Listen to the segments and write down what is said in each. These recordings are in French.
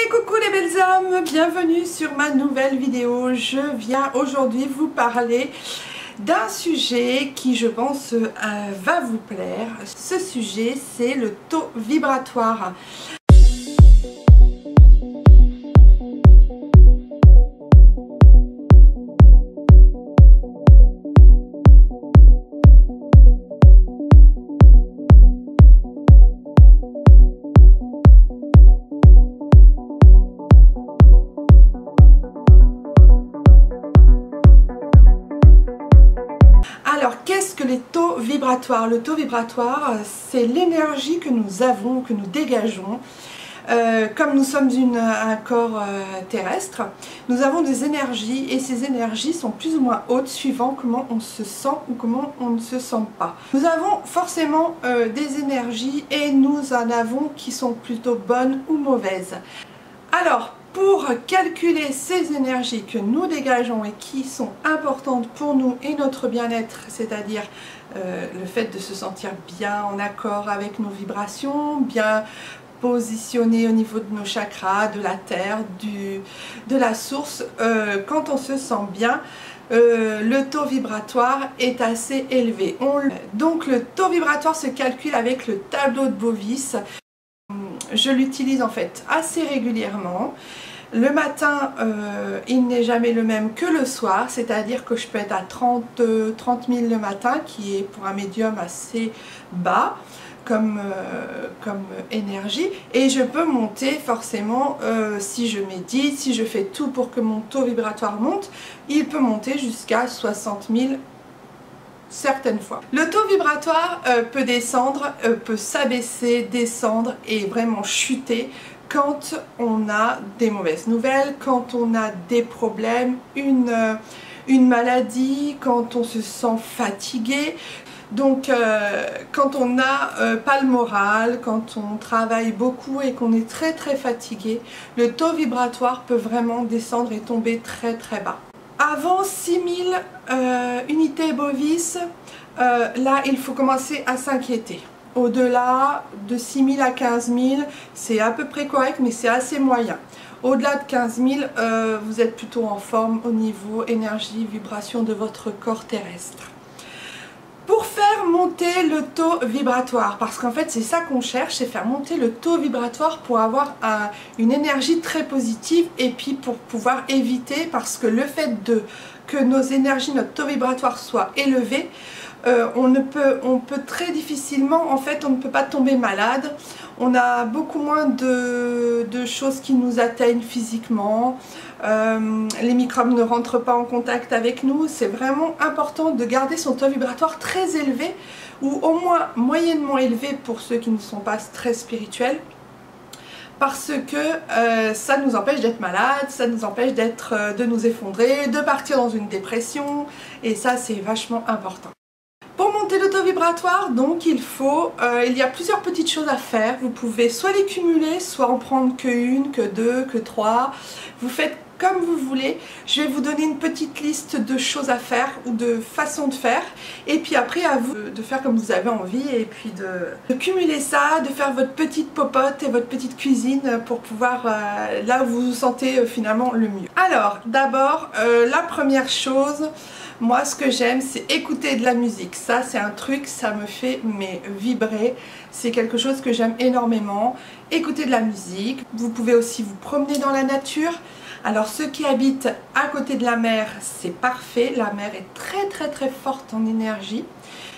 Et coucou les belles âmes, bienvenue sur ma nouvelle vidéo. Je viens aujourd'hui vous parler d'un sujet qui je pense va vous plaire. Ce sujet c'est le taux vibratoire. Alors, qu'est-ce que les taux vibratoires? Le taux vibratoire, c'est l'énergie que nous avons, que nous dégageons. Comme nous sommes un corps terrestre, nous avons des énergies et ces énergies sont plus ou moins hautes suivant comment on se sent ou comment on ne se sent pas. Nous avons forcément des énergies et nous en avons qui sont plutôt bonnes ou mauvaises. Alors, pour calculer ces énergies que nous dégageons et qui sont importantes pour nous et notre bien-être, c'est-à-dire le fait de se sentir bien en accord avec nos vibrations, bien positionné au niveau de nos chakras, de la terre, de la source, quand on se sent bien, le taux vibratoire est assez élevé. Donc le taux vibratoire se calcule avec le tableau de Bovis. Je l'utilise en fait assez régulièrement. Le matin, il n'est jamais le même que le soir, c'est-à-dire que je peux être à 30 000 le matin, qui est pour un médium assez bas comme énergie, et je peux monter forcément si je médite, si je fais tout pour que mon taux vibratoire monte, il peut monter jusqu'à 60 000 certaines fois. Le taux vibratoire peut descendre, peut s'abaisser, descendre et vraiment chuter quand on a des mauvaises nouvelles, quand on a des problèmes, une maladie, quand on se sent fatigué. Donc quand on n'a pas le moral, quand on travaille beaucoup et qu'on est très fatigué, le taux vibratoire peut vraiment descendre et tomber très bas. Avant 6000 unités Bovis, là il faut commencer à s'inquiéter. Au-delà de 6000 à 15 000, c'est à peu près correct, mais c'est assez moyen. Au-delà de 15 000, vous êtes plutôt en forme au niveau énergie, vibration de votre corps terrestre. Pour faire monter le taux vibratoire, parce qu'en fait c'est ça qu'on cherche, c'est faire monter le taux vibratoire pour avoir une énergie très positive et puis pour pouvoir éviter, parce que le fait que nos énergies, notre taux vibratoire soit élevé, on peut très difficilement, en fait on ne peut pas tomber malade, on a beaucoup moins de choses qui nous atteignent physiquement, les microbes ne rentrent pas en contact avec nous. C'est vraiment important de garder son taux vibratoire très élevé ou au moins moyennement élevé pour ceux qui ne sont pas très spirituels, parce que ça nous empêche d'être malade, ça nous empêche de nous effondrer, de partir dans une dépression, et ça c'est vachement important. Pour monter le taux vibratoire, donc il y a plusieurs petites choses à faire. Vous pouvez soit les cumuler, soit en prendre que une, que deux, que trois. Vous faites comme vous voulez. Je vais vous donner une petite liste de choses à faire ou de façons de faire. Et puis après, à vous de faire comme vous avez envie et puis de cumuler ça, de faire votre petite popote et votre petite cuisine pour pouvoir, là où vous vous sentez finalement le mieux. Alors, d'abord, la première chose, moi ce que j'aime c'est écouter de la musique. Ça c'est un truc, ça me fait vibrer. C'est quelque chose que j'aime énormément. Écouter de la musique. Vous pouvez aussi vous promener dans la nature. Alors ceux qui habitent à côté de la mer, c'est parfait. La mer est très forte en énergie.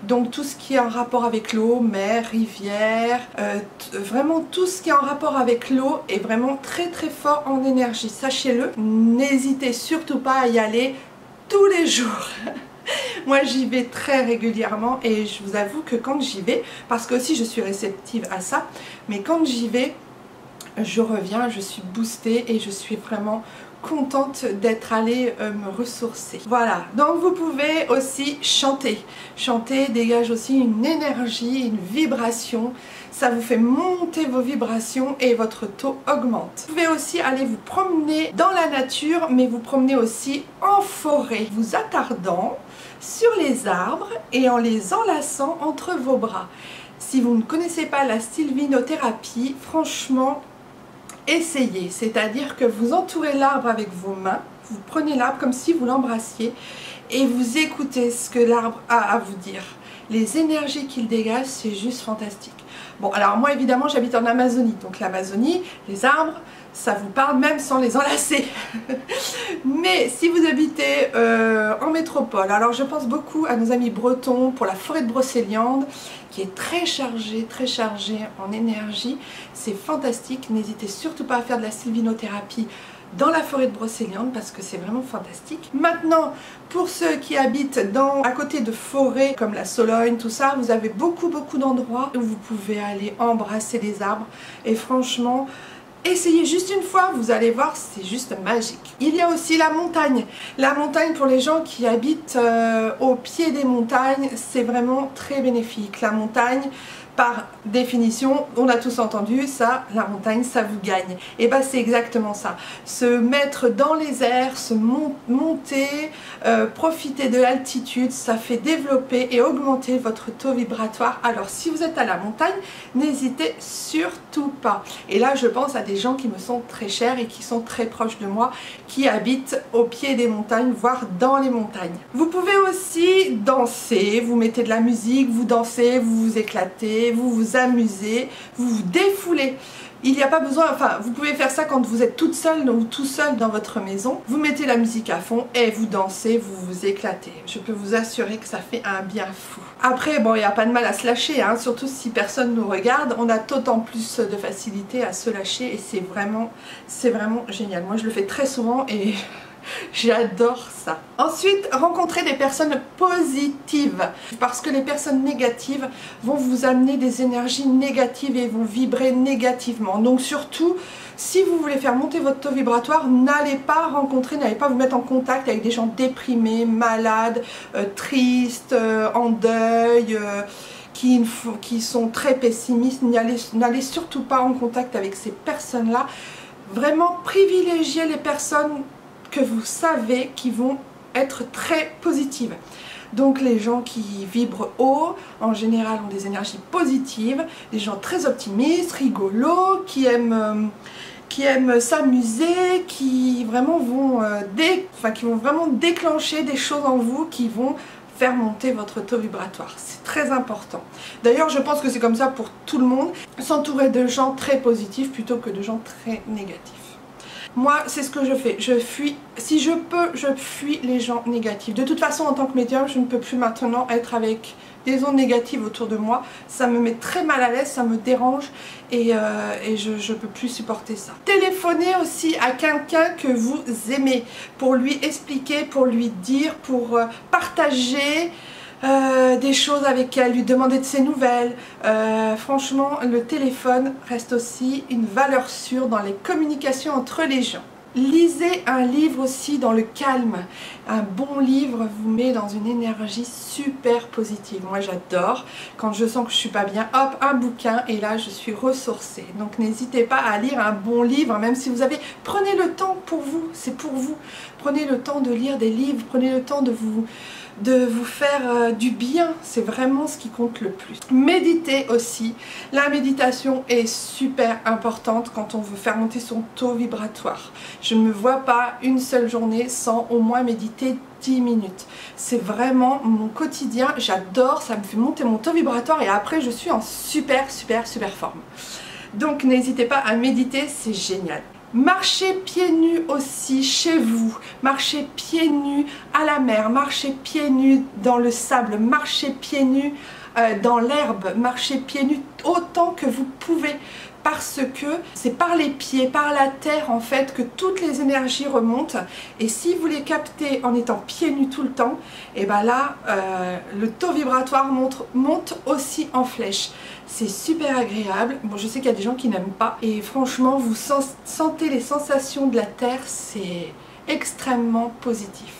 Donc tout ce qui est en rapport avec l'eau, mer, rivière, vraiment tout ce qui est en rapport avec l'eau est vraiment très fort en énergie. Sachez-le, n'hésitez surtout pas à y aller tous les jours. Moi j'y vais très régulièrement et je vous avoue que quand j'y vais, parce que aussi je suis réceptive à ça, mais quand j'y vais, je reviens, je suis boostée et je suis vraiment contente d'être allée me ressourcer. Voilà, donc vous pouvez aussi chanter. Chanter dégage aussi une énergie, une vibration. Ça vous fait monter vos vibrations et votre taux augmente. Vous pouvez aussi aller vous promener dans la nature, mais vous promener aussi en forêt, vous attardant sur les arbres et en les enlaçant entre vos bras. Si vous ne connaissez pas la sylvinothérapie, franchement, essayez, c'est-à-dire que vous entourez l'arbre avec vos mains, vous prenez l'arbre comme si vous l'embrassiez et vous écoutez ce que l'arbre a à vous dire. Les énergies qu'il dégage, c'est juste fantastique. Bon, alors moi évidemment j'habite en Amazonie, donc l'Amazonie, les arbres, ça vous parle même sans les enlacer. Mais si vous habitez en métropole, alors je pense beaucoup à nos amis bretons pour la forêt de Brocéliande, qui est très chargée en énergie. C'est fantastique, n'hésitez surtout pas à faire de la sylvinothérapie dans la forêt de Brocéliande parce que c'est vraiment fantastique. Maintenant, pour ceux qui habitent à côté de forêts comme la Sologne, tout ça, vous avez beaucoup d'endroits où vous pouvez aller embrasser les arbres et franchement, essayez juste une fois, vous allez voir, c'est juste magique. Il y a aussi la montagne. La montagne, pour les gens qui habitent au pied des montagnes, c'est vraiment très bénéfique. La montagne, par définition, on a tous entendu ça, la montagne, ça vous gagne. Et bien c'est exactement ça. Se mettre dans les airs, se monter, profiter de l'altitude, ça fait développer et augmenter votre taux vibratoire. Alors si vous êtes à la montagne, n'hésitez surtout pas. Et là je pense à des gens qui me sont très chers et qui sont très proches de moi, qui habitent au pied des montagnes, voire dans les montagnes. Vous pouvez aussi danser, vous mettez de la musique, vous dansez, vous vous éclatez, vous vous amusez, vous vous défoulez. Il n'y a pas besoin, enfin vous pouvez faire ça quand vous êtes toute seule ou tout seul dans votre maison. Vous mettez la musique à fond et vous dansez, vous vous éclatez. Je peux vous assurer que ça fait un bien fou. Après bon, il n'y a pas de mal à se lâcher, hein, surtout si personne nous regarde. On a d'autant plus de facilité à se lâcher et c'est vraiment génial. Moi je le fais très souvent et j'adore ça. Ensuite, rencontrer des personnes positives parce que les personnes négatives vont vous amener des énergies négatives et vont vibrer négativement. Donc surtout, si vous voulez faire monter votre taux vibratoire, n'allez pas vous mettre en contact avec des gens déprimés, malades, tristes, en deuil, qui sont très pessimistes. N'allez surtout pas en contact avec ces personnes-là. Vraiment privilégiez les personnes que vous savez qui vont être très positives. Donc les gens qui vibrent haut, en général ont des énergies positives, des gens très optimistes, rigolos, qui aiment s'amuser, qui vraiment vont vraiment déclencher des choses en vous qui vont faire monter votre taux vibratoire. C'est très important. D'ailleurs, je pense que c'est comme ça pour tout le monde, s'entourer de gens très positifs plutôt que de gens très négatifs. Moi, c'est ce que je fais. Je fuis, si je peux, je fuis les gens négatifs. De toute façon, en tant que médium, je ne peux plus maintenant être avec des ondes négatives autour de moi. Ça me met très mal à l'aise, ça me dérange et je ne peux plus supporter ça. Téléphonez aussi à quelqu'un que vous aimez pour lui expliquer, pour lui dire, pour partager des choses avec elle, lui demander de ses nouvelles. Franchement, le téléphone reste aussi une valeur sûre dans les communications entre les gens. Lisez un livre aussi dans le calme. Un bon livre vous met dans une énergie super positive. Moi j'adore. Quand je sens que je suis pas bien, hop, un bouquin et là je suis ressourcée. Donc n'hésitez pas à lire un bon livre, même si vous avez... Prenez le temps pour vous, c'est pour vous. Prenez le temps de lire des livres, prenez le temps de vous faire du bien, c'est vraiment ce qui compte le plus. Méditez aussi. La méditation est super importante quand on veut faire monter son taux vibratoire. Je ne me vois pas une seule journée sans au moins méditer 10 minutes. C'est vraiment mon quotidien, j'adore, ça me fait monter mon taux vibratoire et après je suis en super forme. Donc n'hésitez pas à méditer, c'est génial. Marchez pieds nus aussi chez vous, marchez pieds nus à la mer, marchez pieds nus dans le sable, marchez pieds nus dans l'herbe, marchez pieds nus autant que vous pouvez parce que c'est par les pieds, par la terre en fait que toutes les énergies remontent et si vous les captez en étant pieds nus tout le temps, et ben là le taux vibratoire monte aussi en flèche. C'est super agréable. Bon, je sais qu'il y a des gens qui n'aiment pas et franchement vous sentez les sensations de la terre, c'est extrêmement positif.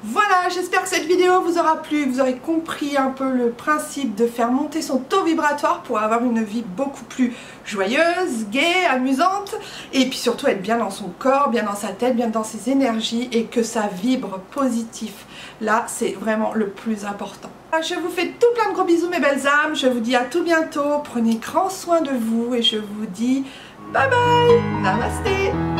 Voilà, j'espère que cette vidéo vous aura plu, vous aurez compris un peu le principe de faire monter son taux vibratoire pour avoir une vie beaucoup plus joyeuse, gaie, amusante et puis surtout être bien dans son corps, bien dans sa tête, bien dans ses énergies et que ça vibre positif. Là, c'est vraiment le plus important. Je vous fais tout plein de gros bisous mes belles âmes, je vous dis à tout bientôt, prenez grand soin de vous et je vous dis Bye bye, namasté.